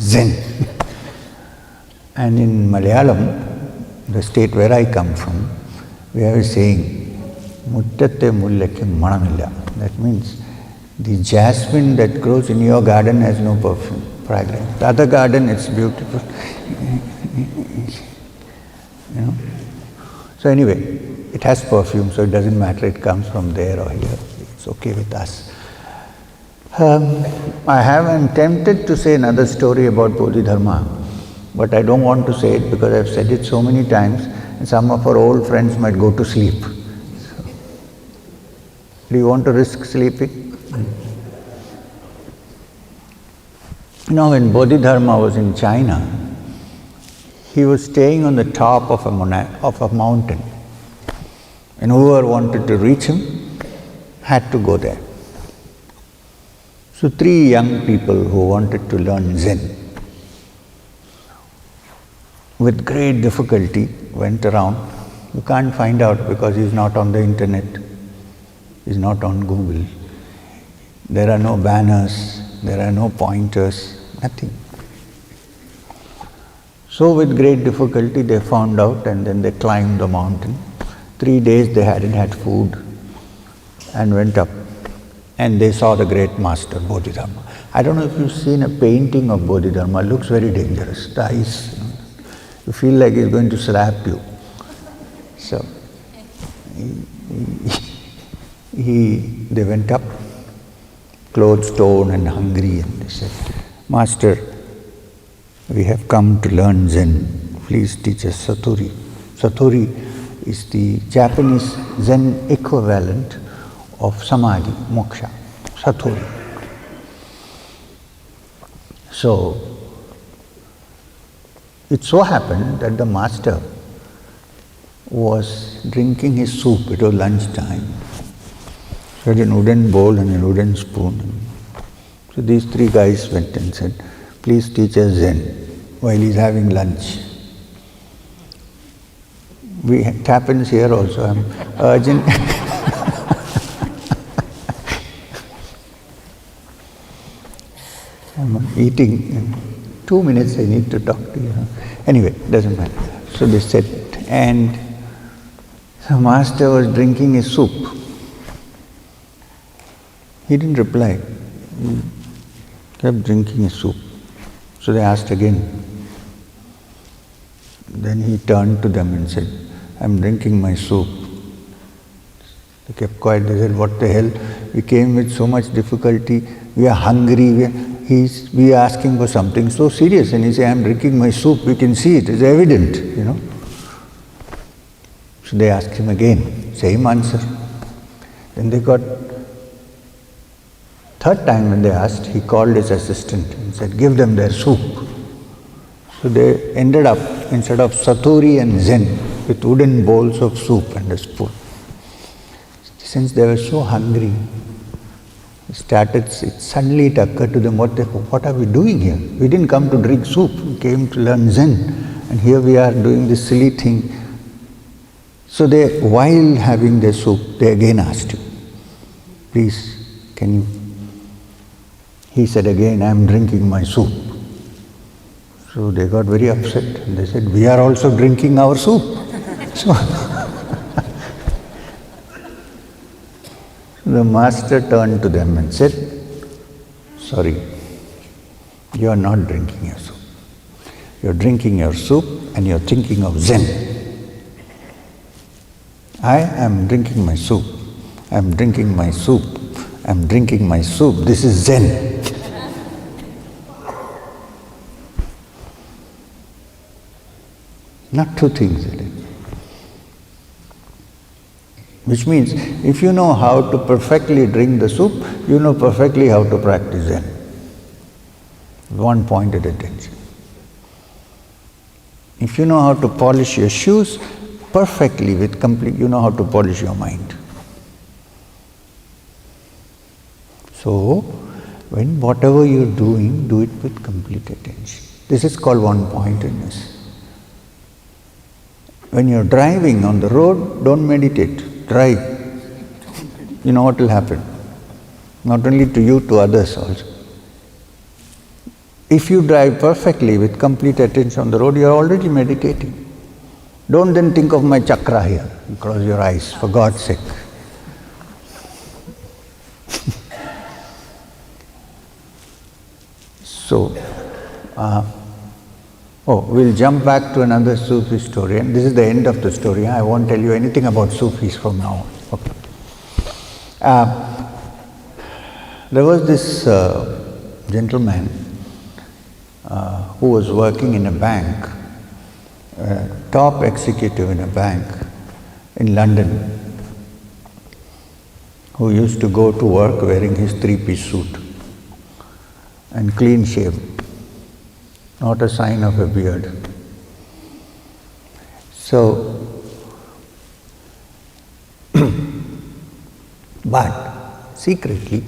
Zen. And in Malayalam, the state where I come from, we have a saying, Muttatte mullekku manamilla. That means the jasmine that grows in your garden has no perfume, fragrance. The other garden, it's beautiful. So anyway, it has perfume, so it doesn't matter, it comes from there or here. It's okay with us. I am tempted to say another story about Bodhidharma, but I don't want to say it because I've said it so many times and some of our old friends might go to sleep. So, do you want to risk sleeping? When Bodhidharma was in China, he was staying on the top of a mountain. And whoever wanted to reach him had to go there. So 3 young people who wanted to learn Zen, with great difficulty went around. You can't find out because he's not on the internet, he's not on Google. There are no banners, there are no pointers, nothing. So with great difficulty they found out, and then they climbed the mountain. 3 days they hadn't had food and went up, and they saw the great master, Bodhidharma. I don't know if you've seen a painting of Bodhidharma, it looks very dangerous. The eyes, you feel like he's going to slap you. So they went up, clothes torn and hungry, and they said, Master, we have come to learn Zen. Please teach us Satori. Satori is the Japanese Zen equivalent of Samadhi, moksha, Satori. So, it so happened that the master was drinking his soup. It was lunchtime. He had a wooden bowl and a wooden spoon. So these 3 guys went and said, please teach us Zen while he's having lunch. It happens here also. I'm urgent. I'm eating. In 2 minutes I need to talk to you. Anyway, doesn't matter. So they said, and the master was drinking his soup. He didn't reply. He kept drinking his soup. So they asked again. Then he turned to them and said, I'm drinking my soup. They kept quiet. They said, what the hell? We came with so much difficulty. We are hungry. We are asking for something so serious. And he said, I'm drinking my soup. We can see it. It's evident, So they asked him again. Same answer. Then they got... Third time when they asked, he called his assistant and said, give them their soup. So they ended up, instead of Satori and Zen, with wooden bowls of soup and a spoon. Since they were so hungry, suddenly it occurred to them, what are we doing here? We didn't come to drink soup, we came to learn Zen, and here we are doing this silly thing. So they, while having their soup, they again asked him, please, can you? He said again, I am drinking my soup. So they got very upset and they said, we are also drinking our soup. So The master turned to them and said, "Sorry, you are not drinking your soup. You are drinking your soup and you are thinking of Zen. I am drinking my soup. I am drinking my soup. I am drinking my soup. This is Zen." Not two things. Which means, if you know how to perfectly drink the soup, you know perfectly how to practice Zen. One pointed attention. If you know how to polish your shoes perfectly, you know how to polish your mind. So, when whatever you're doing, do it with complete attention. This is called one-pointedness. When you're driving on the road, don't meditate, drive. You know what will happen. Not only to you, to others also. If you drive perfectly with complete attention on the road, you're already meditating. Don't then think of my chakra here. You close your eyes, for God's sake. So, we'll jump back to another Sufi story, and this is the end of the story. I won't tell you anything about Sufis from now on. Okay. There was this gentleman who was working in a bank, top executive in a bank in London, who used to go to work wearing his three-piece suit and clean shaven. Not a sign of a beard. So, but secretly,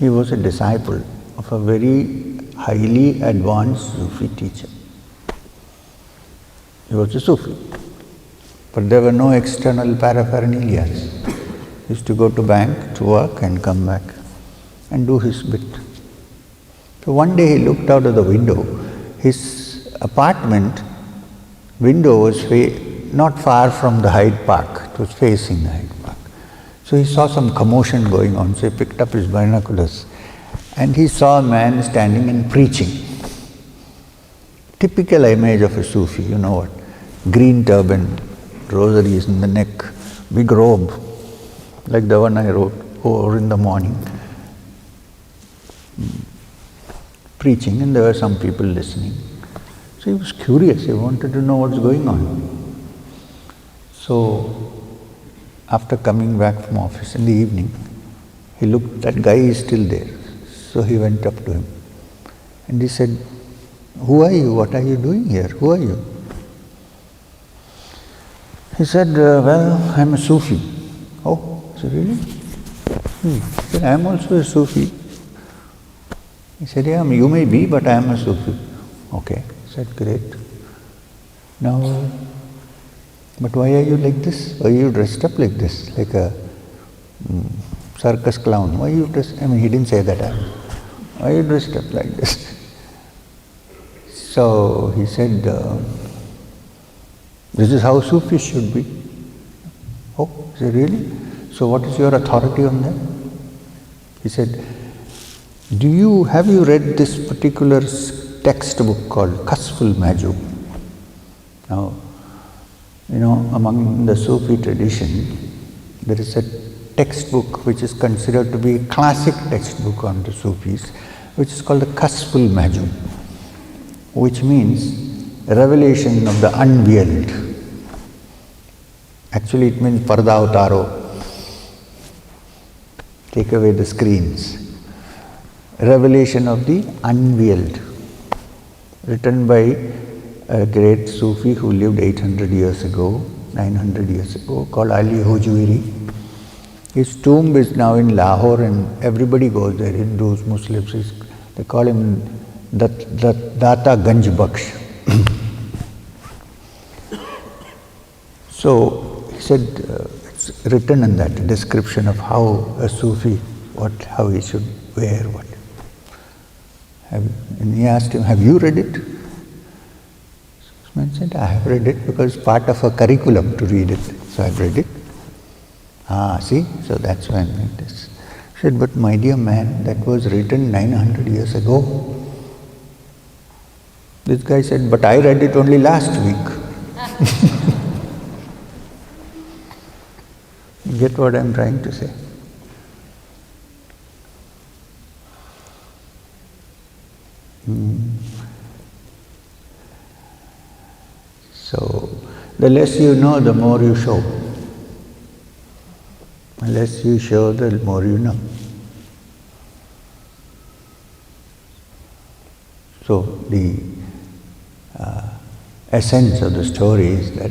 he was a disciple of a very highly advanced Sufi teacher. He was a Sufi, but there were no external paraphernalias. He used to go to bank to work and come back and do his bit. So one day he looked out of the window. His apartment window was not far from the Hyde Park. It was facing the Hyde Park. So he saw some commotion going on, so he picked up his binoculars and he saw a man standing and preaching. Typical image of a Sufi, you know what? Green turban, rosaries in the neck, big robe, like the one I wore in the morning. Preaching, and there were some people listening. So he was curious, he wanted to know what's going on. So, after coming back from office in the evening, he looked, that guy is still there. So he went up to him and he said, "Who are you? What are you doing here? Who are you?" He said, "Well, I'm a Sufi." "Oh, so really?" He said, "I'm also a Sufi." He said, "Yeah, you may be, but I am a Sufi." "Okay." He said, "Great. Now, but why are you like this? Why are you dressed up like this, like a circus clown? Why are you dressed?" I mean, he didn't say that. "Why are you dressed up like this?" So he said, "This is how Sufis should be." "Oh," he said, "really? So what is your authority on that?" He said, have you read this particular textbook called Kasful Majub?" Now, among the Sufi tradition, there is a textbook which is considered to be a classic textbook on the Sufis, which is called the Kasful Majub, which means revelation of the unveiled. Actually, it means Parda Utaro. Take away the screens. Revelation of the unveiled, written by a great Sufi who lived 800 years ago, 900 years ago, called Ali Hujwiri. His tomb is now in Lahore and everybody goes there, Hindus, Muslims. They call him Data Ganj Baksh. So he said, it's written in that, a description of how a Sufi, how he should wear, what. And he asked him, "Have you read it?" This man said, "I have read it because it's part of a curriculum to read it. So I've read it." See, so that's why I made this. I said, but my dear man, that was written 900 years ago. This guy said, but I read it only last week. You get what I'm trying to say? So, the less you know, the more you show. The less you show, the more you know. So, the essence of the story is that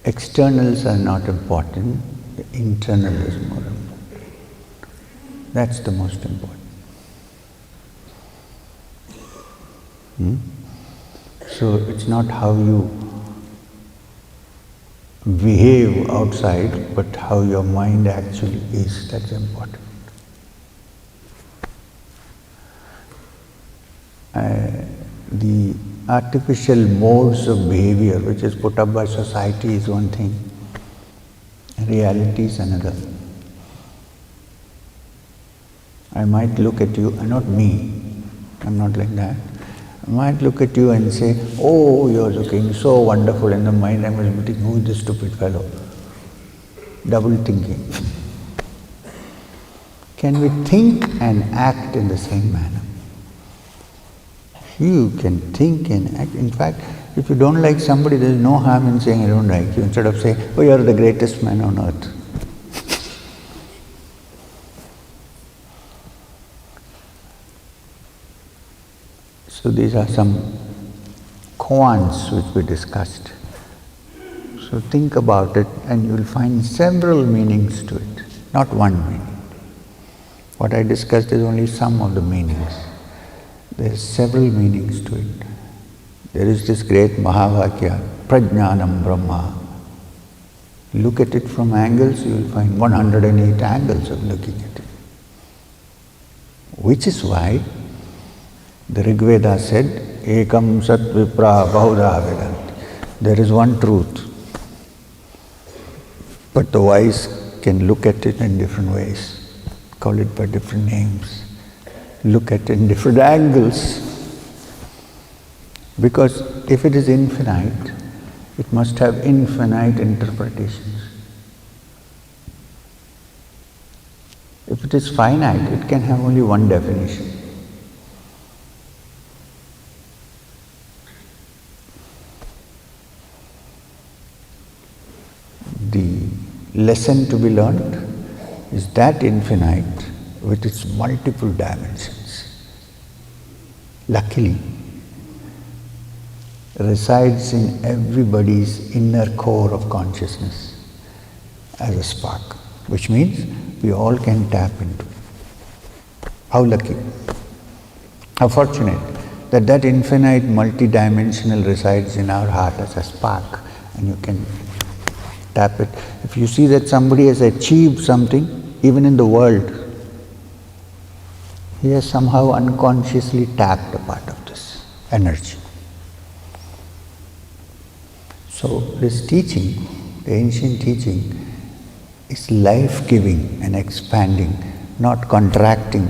externals are not important, the internal is more important. That's the most important. So it's not how you behave outside, but how your mind actually is, that's important. The artificial modes of behavior which is put up by society is one thing, reality is another. I might look at you, not me, I'm not like that. I might look at you and say, oh, you're looking so wonderful. In the mind I was thinking, who is this stupid fellow? Double thinking. Can we think and act in the same manner? You can think and act. In fact, if you don't like somebody, there is no harm in saying, I don't like you, instead of saying, oh, you're the greatest man on earth. So these are some koans which we discussed. So think about it and you will find several meanings to it, not one meaning. What I discussed is only some of the meanings. There are several meanings to it. There is this great Mahavakya, Prajnanam Brahma. Look at it from angles, you will find 108 angles of looking at it. Which is why the Rigveda said, Ekam Sat Vipra Bahudha Vedanti. There is one truth, but the wise can look at it in different ways, call it by different names, look at it in different angles. Because if it is infinite, it must have infinite interpretations. If it is finite, it can have only one definition. The lesson to be learned is that infinite with its multiple dimensions, luckily, resides in everybody's inner core of consciousness as a spark, which means we all can tap into. How lucky, how fortunate that that infinite multidimensional resides in our heart as a spark, and you can tap it. If you see that somebody has achieved something, even in the world, he has somehow unconsciously tapped a part of this energy. So this teaching, the ancient teaching, is life-giving and expanding, not contracting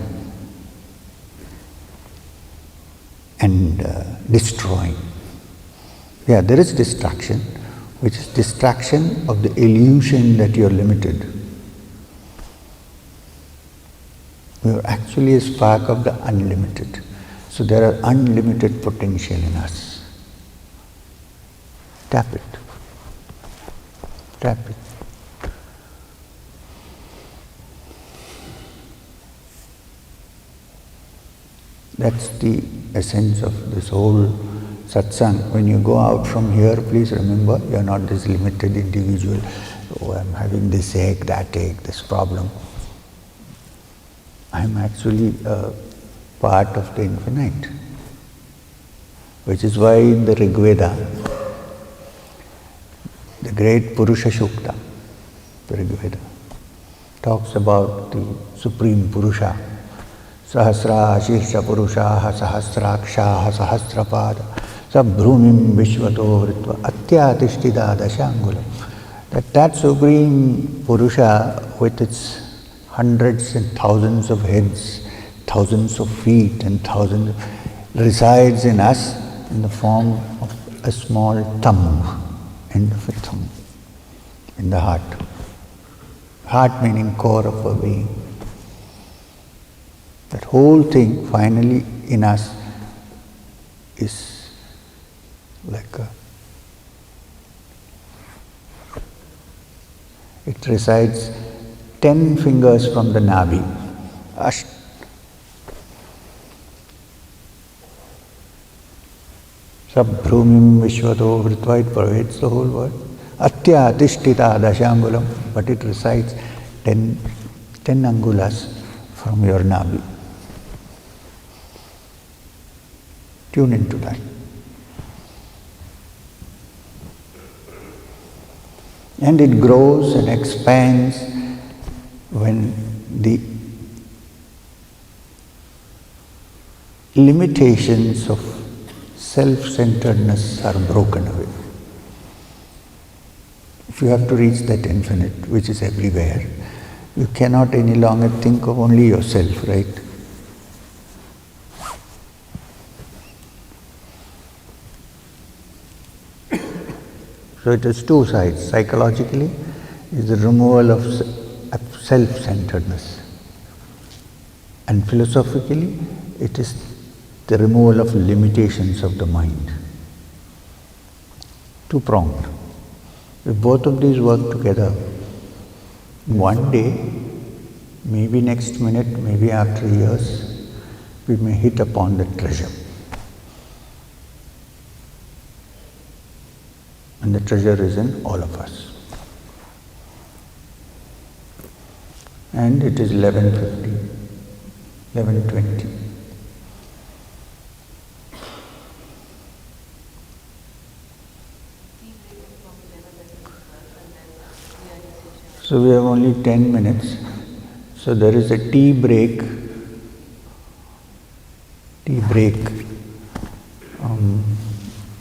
and destroying. Yeah, there is distraction, which is distraction of the illusion that you're limited. You're actually a spark of the unlimited. So there are unlimited potential in us. Tap it. Tap it. That's the essence of this whole satsang. When you go out from here, please remember, you are not this limited individual. Oh, I'm having this ache, that ache, this problem. I'm actually a part of the infinite. Which is why in the Rigveda, the great Purusha Shukta, the Rigveda, talks about the Supreme Purusha. Sahasra Shirsha Purushaha Sahasrakshaha Sahasrapada Sabhrumim Vishvato Vritva Atyatishthida Dashangulam. That Supreme Purusha with its hundreds and thousands of heads, thousands of feet and thousands resides in us in the form of a small thumb, end of a thumb, in the heart. Heart meaning core of our being. That whole thing finally in us is like it resides 10 fingers from the navi. Sabhrumim Vishwato Vritva, it pervades the whole world. Atya Tishtita Dashambulam, but it resides 10 angulas from your navi. Tune into that. And it grows and expands when the limitations of self-centeredness are broken away. If you have to reach that infinite, which is everywhere, you cannot any longer think of only yourself, right? So it has two sides. Psychologically, is the removal of self-centeredness. And philosophically, it is the removal of limitations of the mind. Two-pronged. If both of these work together, one day, maybe next minute, maybe after years, we may hit upon the treasure. And the treasure is in all of us. And it is 11:50, 11:20. So we have only 10 minutes. So there is a tea break.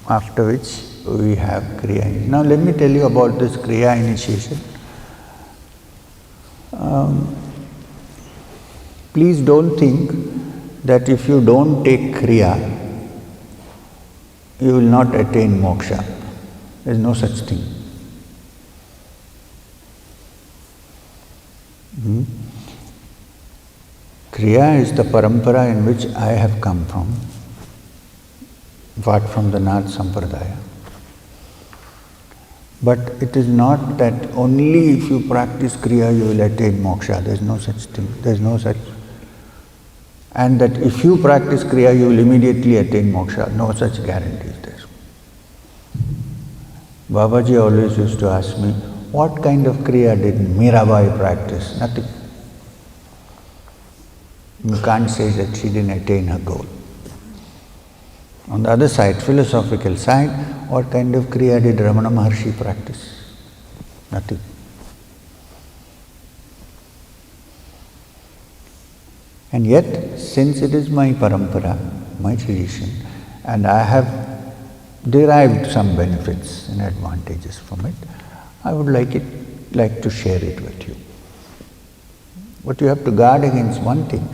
After which we have Kriya. Now let me tell you about this Kriya initiation. Please don't think that if you don't take Kriya, you will not attain moksha. There is no such thing. Kriya is the parampara in which I have come from, apart from the Nath Sampradaya. But it is not that only if you practice Kriya you will attain moksha. There is no such thing. There is no such. And that if you practice Kriya you will immediately attain moksha. No such guarantee is there. Babaji always used to ask me, what kind of Kriya did Mirabai practice? Nothing. You can't say that she didn't attain her goal. On the other side, philosophical side, what kind of Kriya did Ramana Maharshi practice? Nothing. And yet, since it is my parampara, my tradition, and I have derived some benefits and advantages from it, I would like to share it with you. But you have to guard against one thing.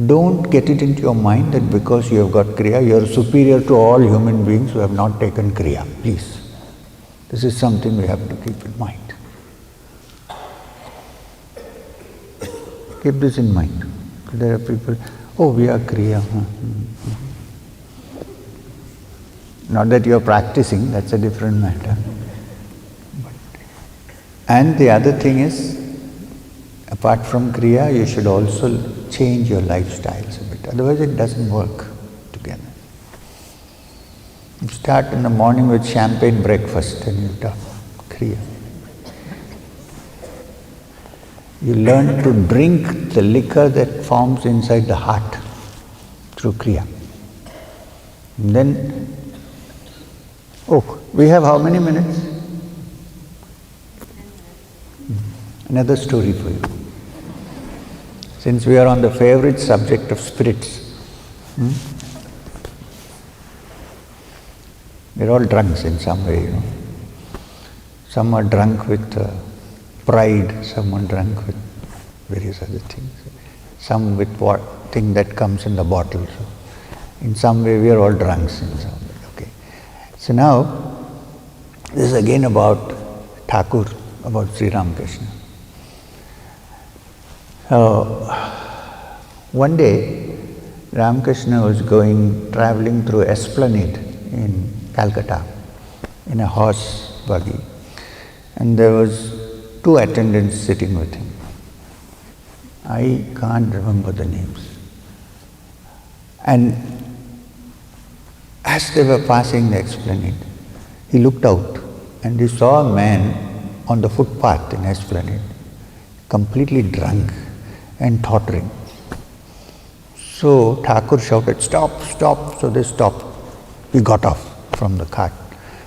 Don't get it into your mind that because you have got Kriya, you are superior to all human beings who have not taken Kriya. Please. This is something we have to keep in mind. Keep this in mind. There are people, oh, we are Kriya. Not that you are practicing, that's a different matter. And the other thing is, apart from Kriya, you should also change your lifestyles a bit. Otherwise it doesn't work together. You start in the morning with champagne breakfast and you talk Kriya. You learn to drink the liquor that forms inside the heart through Kriya. And then, we have how many minutes? Another story for you. Since we are on the favorite subject of spirits, we're all drunks in some way, Some are drunk with pride, some are drunk with various other things. Some with what thing that comes in the bottle. So in some way we are all drunks in some way. Okay. So now this is again about Thakur, about Sri Ramakrishna. One day Ramakrishna was traveling through Esplanade in Calcutta in a horse buggy, and there was 2 attendants sitting with him. I can't remember the names. And as they were passing the Esplanade, he looked out and he saw a man on the footpath in Esplanade, completely drunk and tottering. So Thakur shouted, "Stop, stop!" So they stopped. He got off from the cart,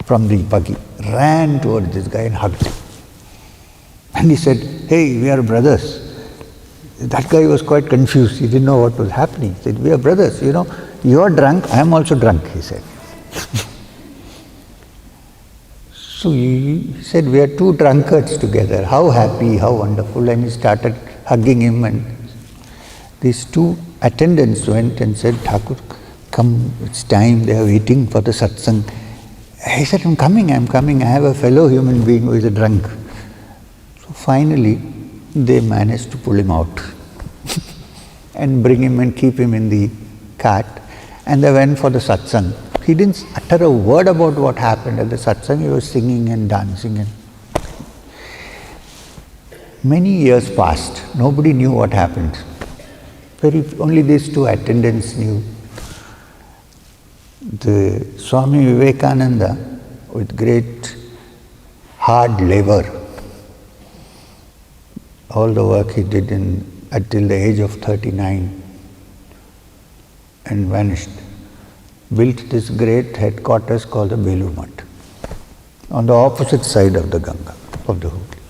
from the buggy, ran towards this guy and hugged him. And he said, "Hey, we are brothers." That guy was quite confused. He didn't know what was happening. He said, "We are brothers, you are drunk, I am also drunk," he said. So he said, "We are 2 drunkards together. How happy, how wonderful." And he started hugging him, and these 2 attendants went and said, "Thakur, come, it's time, they are waiting for the satsang." He said, I'm coming, I have a fellow human being who is a drunk." So finally, they managed to pull him out and bring him and keep him in the cart, and they went for the satsang. He didn't utter a word about what happened at the satsang. He was singing and dancing. And many years passed. Nobody knew what happened. Only these 2 attendants knew. The Swami Vivekananda, with great hard labor, all the work he did until the age of 39 and vanished, built this great headquarters called the Belur Math on the opposite side of the Ganga, of the Hooghly.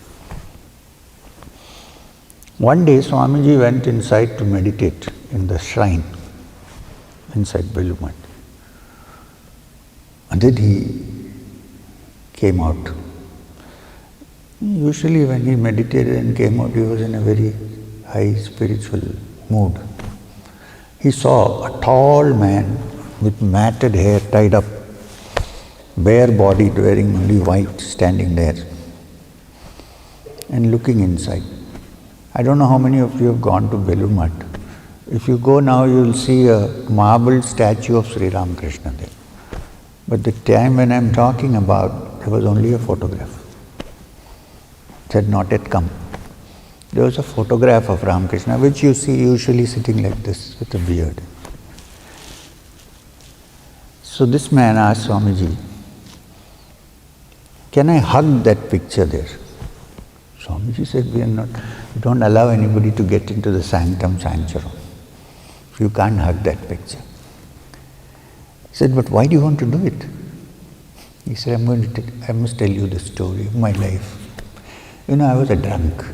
One day Swamiji went inside to meditate in the shrine inside Belur Math. And then he came out. Usually when he meditated and came out, he was in a very high spiritual mood. He saw a tall man with matted hair tied up, bare-bodied, wearing only white, standing there and looking inside. I don't know how many of you have gone to Belur Math. If you go now, you will see a marble statue of Sri Ramakrishna there. But the time when I am talking about, there was only a photograph. It had not yet come. There was a photograph of Ramakrishna, which you see usually sitting like this with a beard. So this man asked Swamiji, "Can I hug that picture there?" Swamiji said, we don't allow anybody to get into the sanctum sanctorum. You can't hug that picture. He said, "But why do you want to do it?" He said, I must tell you the story of my life. I was a drunk.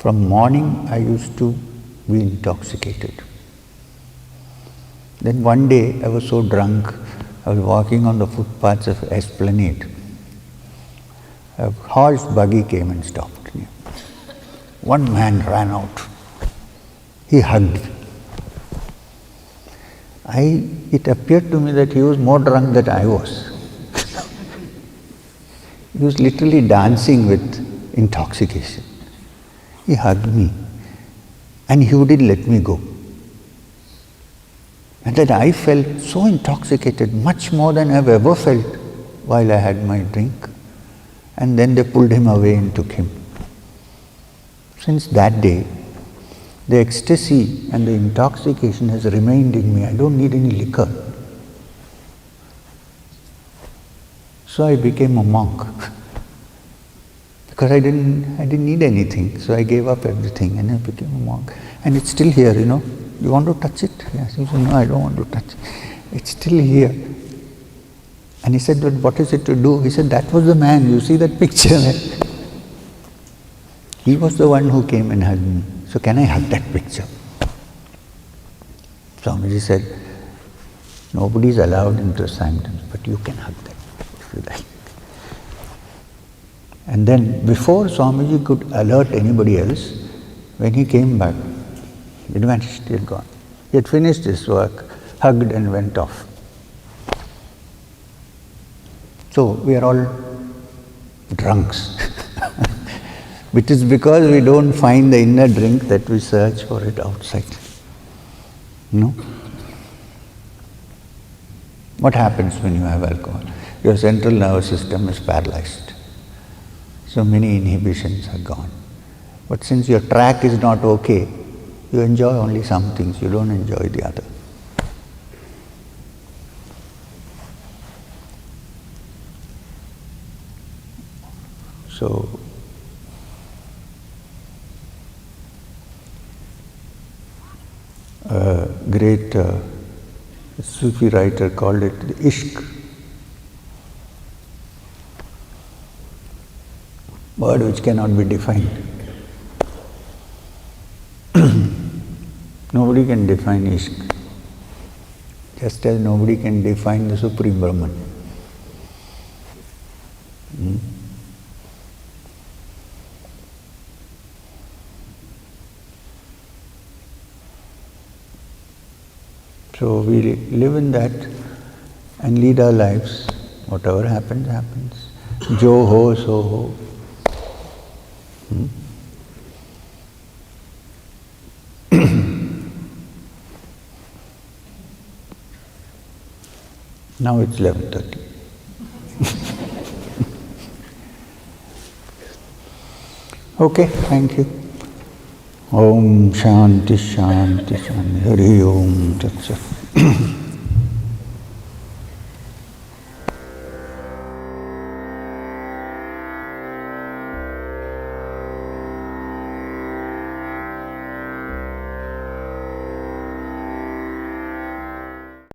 From morning I used to be intoxicated. Then one day I was so drunk, I was walking on the footpaths of Esplanade. A horse buggy came and stopped me. One man ran out. He hugged me. It appeared to me that he was more drunk than I was. He was literally dancing with intoxication. He hugged me and he wouldn't let me go. And then I felt so intoxicated, much more than I've ever felt while I had my drink. And then they pulled him away and took him. Since that day, the ecstasy and the intoxication has remained in me. I don't need any liquor. So I became a monk. Because I didn't need anything. So I gave up everything and I became a monk. And it's still here, You want to touch it? Yes. He said, no, I don't want to touch it. It's still here. And he said, but what is it to do? He said, that was the man. You see that picture? He was the one who came and hugged me. So can I hug that picture? Swamiji said, nobody is allowed into the sanctums, but you can hug that if you like. And then before Swamiji could alert anybody else, when he came back, it vanished, he had gone. He had finished his work, hugged and went off. So we are all drunks. It is because we don't find the inner drink that we search for it outside. No? What happens when you have alcohol? Your central nervous system is paralyzed. So many inhibitions are gone. But since your track is not okay, you enjoy only some things, you don't enjoy the other. So, a great Sufi writer called it the ishq. Word which cannot be defined. Nobody can define ishq. Just as nobody can define the Supreme Brahman. So we live in that and lead our lives. Whatever happens, happens. Jo ho, so ho. Now it's 11:30. Okay, thank you. Om Shanti Shanti Shanti Hari Om Tat Sat.